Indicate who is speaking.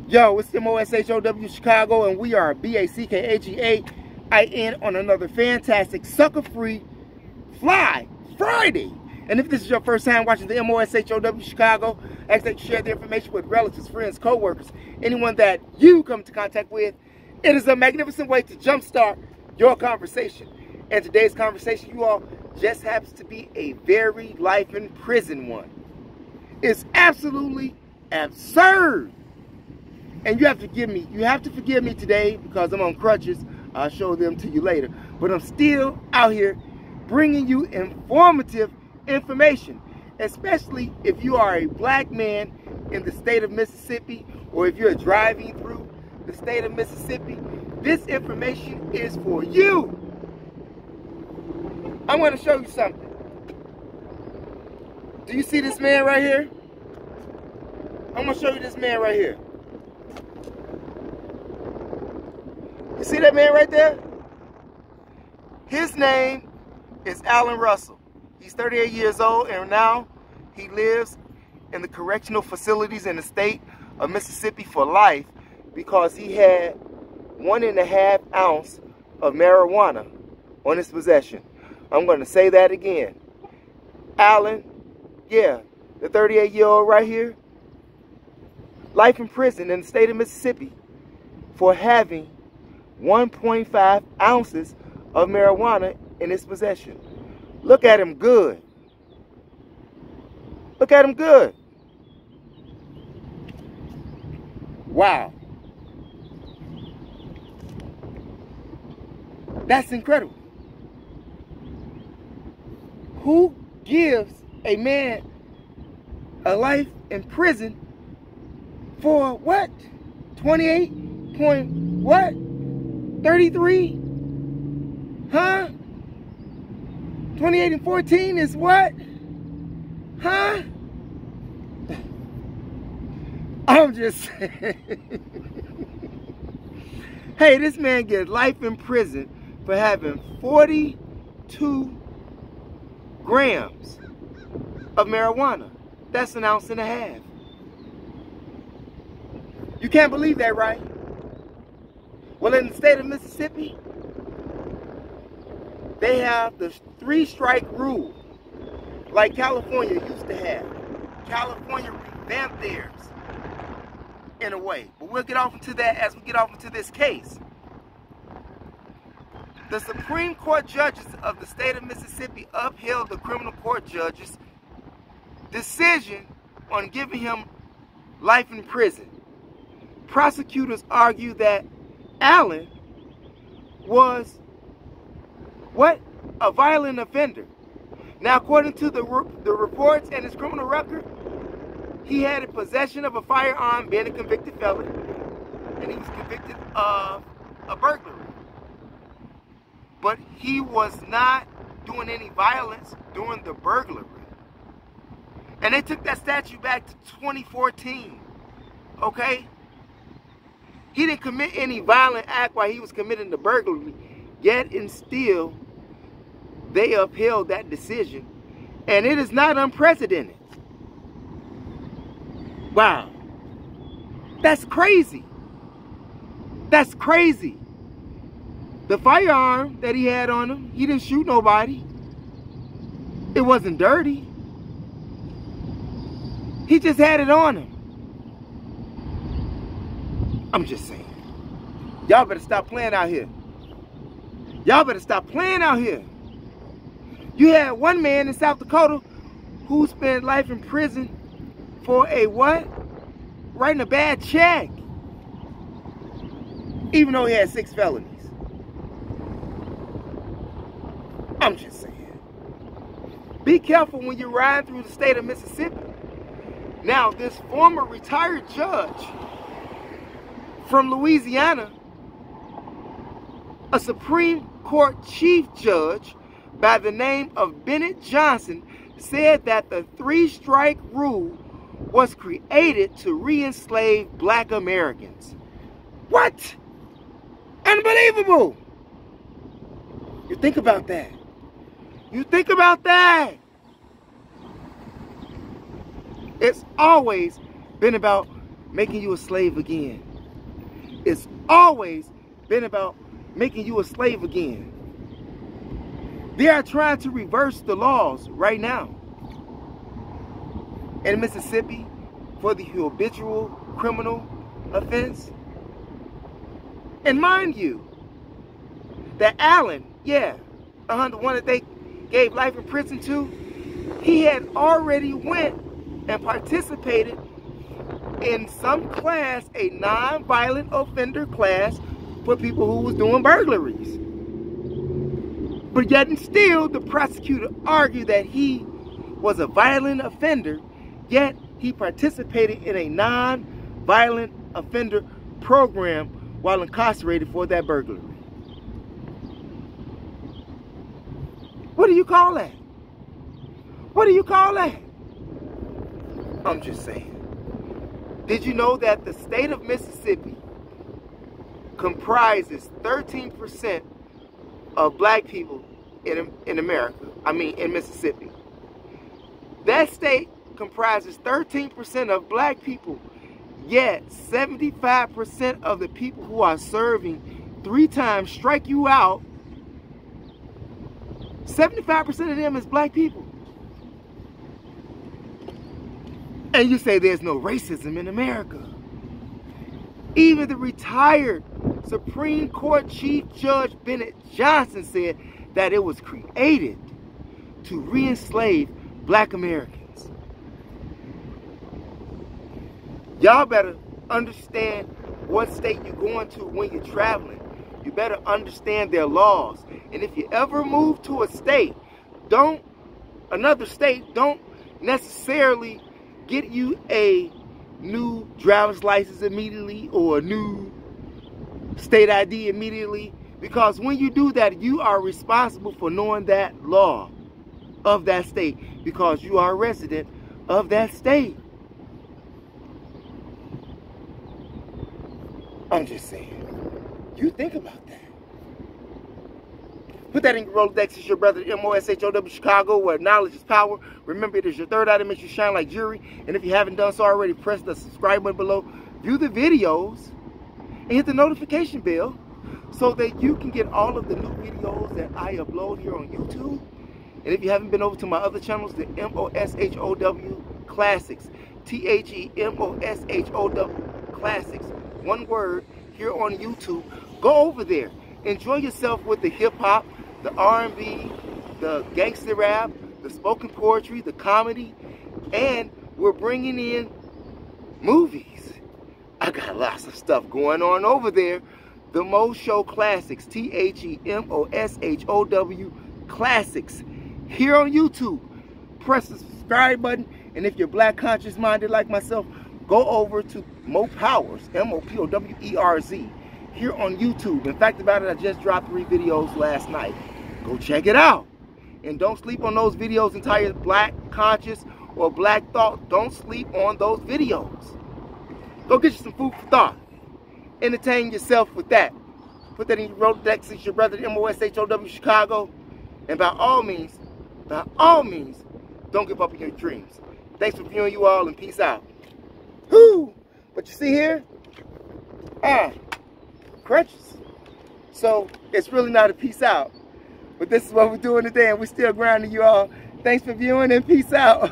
Speaker 1: Yo, it's THEMOSHOW Chicago, and we are BACKAGAIN on another fantastic sucker-free Fly Friday. And if this is your first time watching the THEMOSHOW Chicago, I ask that you share the information with relatives, friends, co-workers, anyone that you come into contact with. It is a magnificent way to jumpstart your conversation. And today's conversation, you all, just happens to be a very life in prison one. It's absolutely absurd. And you have to forgive me. You have to forgive me today because I'm on crutches. I'll show them to you later. But I'm still out here bringing you informative information, especially if you are a black man in the state of Mississippi, or if you're driving through the state of Mississippi. This information is for you. I'm going to show you something. Do you see this man right here? I'm going to show you this man right here. You see that man right there? His name is Alan Russell. He's 38 years old, and now he lives in the correctional facilities in the state of Mississippi for life because he had 1.5 ounces of marijuana on his possession. I'm going to say that again. Alan, yeah, the 38-year-old right here, life in prison in the state of Mississippi for having 1.5 ounces of marijuana in his possession. Look at him good. Look at him good. Wow. That's incredible. Who gives a man a life in prison for what? 28 point what? 33? Huh? 28 and 14 is what? Huh? I'm just saying. Hey, this man gets life in prison for having 42 grams of marijuana. That's 1.5 ounces. You can't believe that, right? Well, in the state of Mississippi, they have the 3-strike rule, like California used to have. California revamped theirs in a way. But we'll get off into that as we get off into this case. The Supreme Court judges of the state of Mississippi upheld the criminal court judge's decision on giving him life in prison. Prosecutors argue that Allen was what? A violent offender. Now, according to the reports and his criminal record, he had a possession of a firearm, being a convicted felon, and he was convicted of a burglary. But he was not doing any violence during the burglary. And they took that statute back to 2014. Okay? He didn't commit any violent act while he was committing the burglary, yet and still they upheld that decision. And it is not unprecedented. Wow. That's crazy. That's crazy. The firearm that he had on him, he didn't shoot nobody. It wasn't dirty. He just had it on him. I'm just saying. Y'all better stop playing out here. Y'all better stop playing out here. You had one man in South Dakota who spent life in prison for a what? Writing a bad check. Even though he had 6 felonies. I'm just saying. Be careful when you're riding through the state of Mississippi. Now, this former retired judge from Louisiana, a Supreme Court Chief Judge by the name of Bennett Johnson, said that the 3-strike rule was created to re-enslave black Americans. What? Unbelievable! You think about that. You think about that. It's always been about making you a slave again. It's always been about making you a slave again. They are trying to reverse the laws right now in Mississippi for the habitual criminal offense. And mind you, that Allen, the one that they gave life in prison to, he had already went and participated in some class, a non-violent offender class for people who was doing burglaries. But yet and still, the prosecutor argued that he was a violent offender, yet he participated in a non-violent offender program while incarcerated for that burglary. What do you call that? What do you call that? I'm just saying. Did you know that the state of Mississippi comprises 13% of black people in America? I mean, in Mississippi. That state comprises 13% of black people, yet 75% of the people who are serving 3 times strike you out. 75% of them is black people. And you say there's no racism in America. Even the retired Supreme Court Chief Judge Bennett Johnson said that it was created to re-enslave black Americans. Y'all better understand what state you're going to when you're traveling. You better understand their laws. And if you ever move to a state, another state, don't necessarily get you a new driver's license immediately or a new state ID immediately. Because when you do that, you are responsible for knowing that law of that state because you are a resident of that state. I'm just saying. You think about that. Put that in your Rolodex. It's your brother, THEMOSHOW Chicago, where knowledge is power. Remember, it is your third eye that makes you shine like jewelry. And if you haven't done so already, press the subscribe button below. View the videos and hit the notification bell so that you can get all of the new videos that I upload here on YouTube. And if you haven't been over to my other channels, the THEMOSHOW Classics, THEMOSHOW Classics, one word, here on YouTube. Go over there. Enjoy yourself with the hip-hop, the R&B, the gangster rap, the spoken poetry, the comedy, and we're bringing in movies. I got lots of stuff going on over there. The Mo Classics, THEMOSHOW Classics, here on YouTube. Press the subscribe button, and if you're black conscious minded like myself, go over to Mo Powers, MOPOWERZ, here on YouTube. In fact about it, I just dropped 3 videos last night. Go check it out. And don't sleep on those videos entire black conscious or black thought. Don't sleep on those videos. Go get you some food for thought. Entertain yourself with that. Put that in your Rolodex. It's your brother, THEMOSHOW Chicago. And by all means, don't give up on your dreams. Thanks for viewing, you all, and peace out. Whoo! But you see here? Crutches. So it's really not a peace out. But this is what we're doing today, and we're still grinding, you all. Thanks for viewing, and peace out.